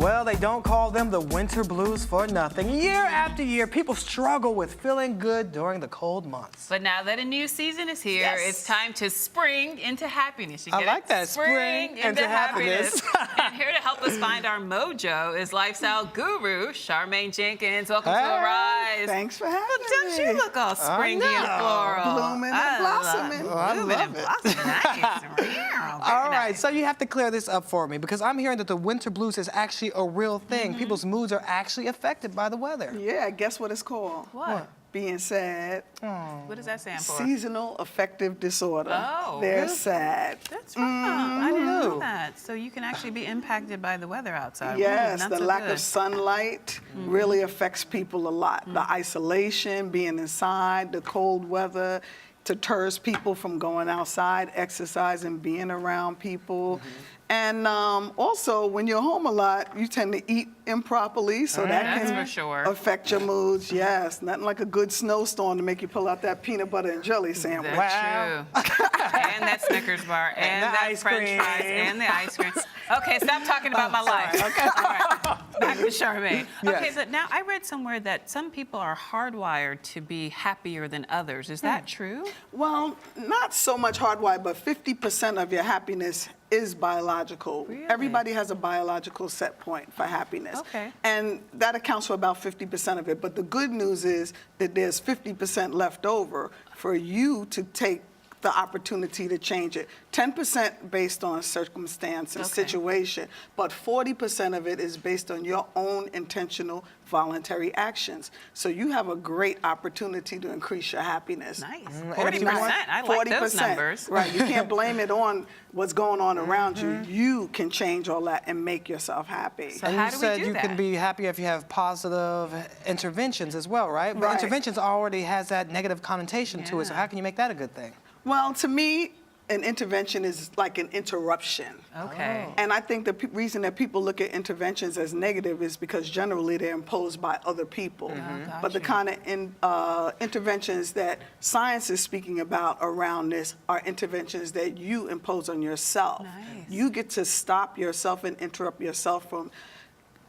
Well, they don't call them the winter blues for nothing. Year after year, people struggle with feeling good during the cold months. But now that a new season is here, Yes. it's time to spring into happiness. You I get like it? that. Spring into happiness. And here to help us find our mojo is lifestyle guru, Sharmayne Jenkins. Welcome to Arise. Thanks for having Well, don't me. you look all springy and floral? Blooming and blossoming. Blooming and blossoming. Nice. All right, so you have to clear this up for me because I'm hearing that the winter blues is actually a real thing. People's moods are actually affected by the weather. Yeah, guess what it's called? What? Being sad. What does that stand for? Seasonal affective disorder. Oh. They're Really? sad. That's right. I didn't know that. So you can actually be impacted by the weather outside. Yes, Not the so lack good. of sunlight really affects people a lot. The isolation, being inside, the cold weather deters people from going outside, exercising, being around people. And also, when you're home a lot, you tend to eat improperly, so that That's can for sure. affect your moods. Yes, nothing like a good snowstorm to make you pull out that peanut butter and jelly sandwich. That's true. And that Snickers bar, and the that ice French cream. fries, and the ice cream. Okay, stop talking about my life. Okay. All right, back to Sharmayne. Okay, Yes. so now I read somewhere that some people are hardwired to be happier than others. Is that true? Well, not so much hardwired, but 50% of your happiness is biological. Really? Everybody has a biological set point for happiness. Okay. And that accounts for about 50% of it. But the good news is that there's 50% left over for you to take the opportunity to change it. 10% based on circumstance and Okay. situation, but 40% of it is based on your own intentional voluntary actions. So you have a great opportunity to increase your happiness. Nice. and 40%. I like those numbers. Right, you can't blame it on what's going on around you. You can change all that and make yourself happy. So And how you do we said do you that? can be happier if you have positive interventions as well, right? But Right. interventions already has that negative connotation to it, so Yeah. how can you make that a good thing? Well, to me, an intervention is like an interruption. Okay. And I think the reason that people look at interventions as negative is because generally they're imposed by other people. But the kind of interventions that science is speaking about around this are interventions that you impose on yourself. Nice. You get to stop yourself and interrupt yourself from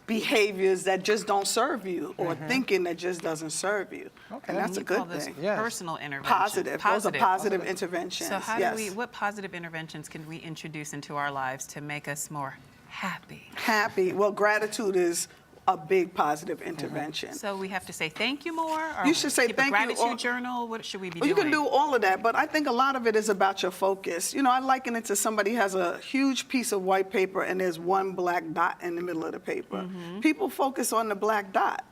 behaviors that just don't serve you or thinking that just doesn't serve you. Okay. And that's You a call good this thing. Yes. personal intervention. Positive. Those are positive interventions. So how yes. do we? What positive interventions can we introduce into our lives to make us more happy? Happy. Well, gratitude is a big positive intervention. So we have to say thank you more. Or You should say keep thank you a gratitude or- journal. What should we be Well, you doing? can do all of that, but I think a lot of it is about your focus. You know, I liken it to somebody has a huge piece of white paper and there's one black dot in the middle of the paper. People focus on the black dot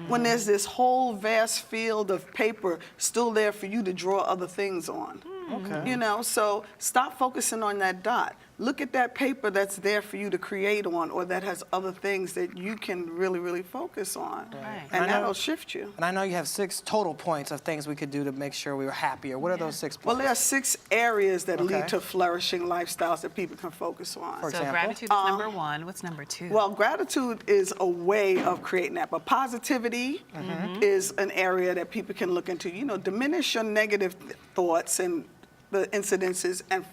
when there's this whole vast field of paper still there for you to draw other things on. Okay. You know, so stop focusing on that dot. Look at that paper that's there for you to create on or that has other things that you can really, really focus on. Right. And I know- that'll shift you. And I know you have 6 total points of things we could do to make sure we were happier. What are those 6 Well, points? there are 6 areas that Okay. lead to flourishing lifestyles that people can focus on. For So example? gratitude is number one. What's number two? Well, gratitude is a way of creating that, but positivity is an area that people can look into. You know, diminish your negative thoughts and the incidences and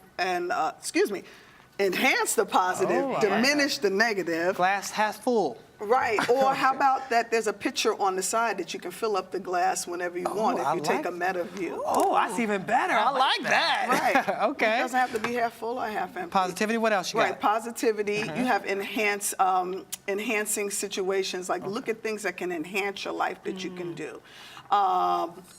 enhance the positive, Oh, I like diminish the negative. Glass half full. Right, or how about that there's a picture on the side that you can fill up the glass whenever you want if I you take like a meta view. Oh, that's even better. I like that. Right. It Okay. doesn't have to be half full or half empty. Positivity, what else you Right, got? positivity. You have enhancing situations. Like look at things that can enhance your life that you can do.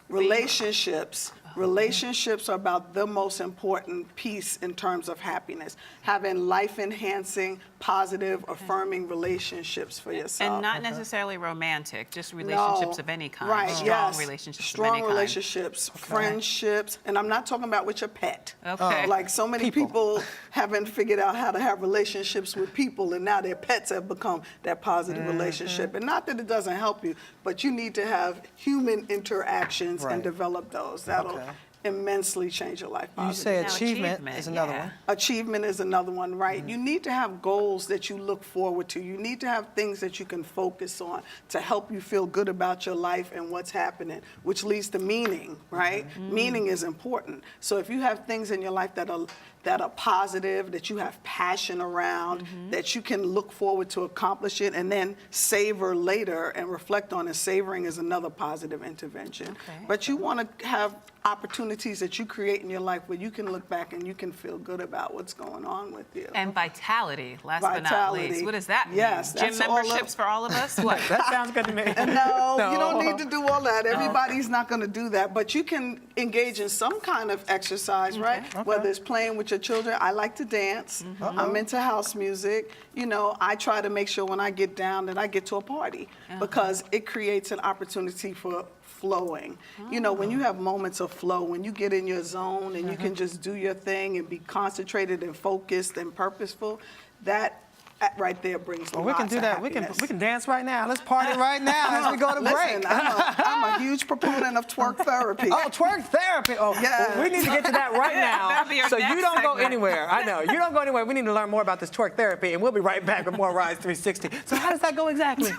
Relationships. Relationships are about the most important piece in terms of happiness. Having life-enhancing, positive, affirming relationships for yourself. and not necessarily romantic, just relationships of any kind. Right, Strong yes. relationships Strong of any kind. relationships, friendships, and I'm not talking about with your pet. Okay. Like so many people haven't figured out how to have relationships with people, and now their pets have become that positive relationship. And not that it doesn't help you, but you need to have human interactions Right. and develop those. That'll Okay. immensely change your life You positively. say Now, achievement is another yeah. one. Achievement is another one, right? You need to have goals that you look forward to. You need to have things that you can focus on to help you feel good about your life and what's happening, which leads to meaning, right? Meaning is important. So if you have things in your life that are positive, that you have passion around, that you can look forward to accomplish it and then savor later and reflect on it. Savoring is another positive intervention. Okay. But you want to have opportunities that you create in your life where you can look back and you can feel good about what's going on with you. And vitality, last but not Vitality. least. What does that mean? Yes, Gym that's all memberships for all of us? What? That sounds good to me. No, you don't need to do all that. Everybody's not going to do that. But you can engage in some kind of exercise, right? Whether it's playing with your children. I like to dance. I'm into house music. You know, I try to make sure when I get down that I get to a party because it creates an opportunity for flowing. You know, when you have moments of flow, when you get in your zone and you can just do your thing and be concentrated and focused and purposeful, that right there brings Well, we can lots do of that. happiness. We can dance right now. Let's party right now as we go to break. Listen, I'm a huge proponent of twerk therapy. Oh, twerk therapy. Oh, Yes. well, we need to get to that right now. That'll be our So you next don't go segment. anywhere. I know. You don't go anywhere. We need to learn more about this twerk therapy, and we'll be right back with more Rise 360. So how does that go exactly?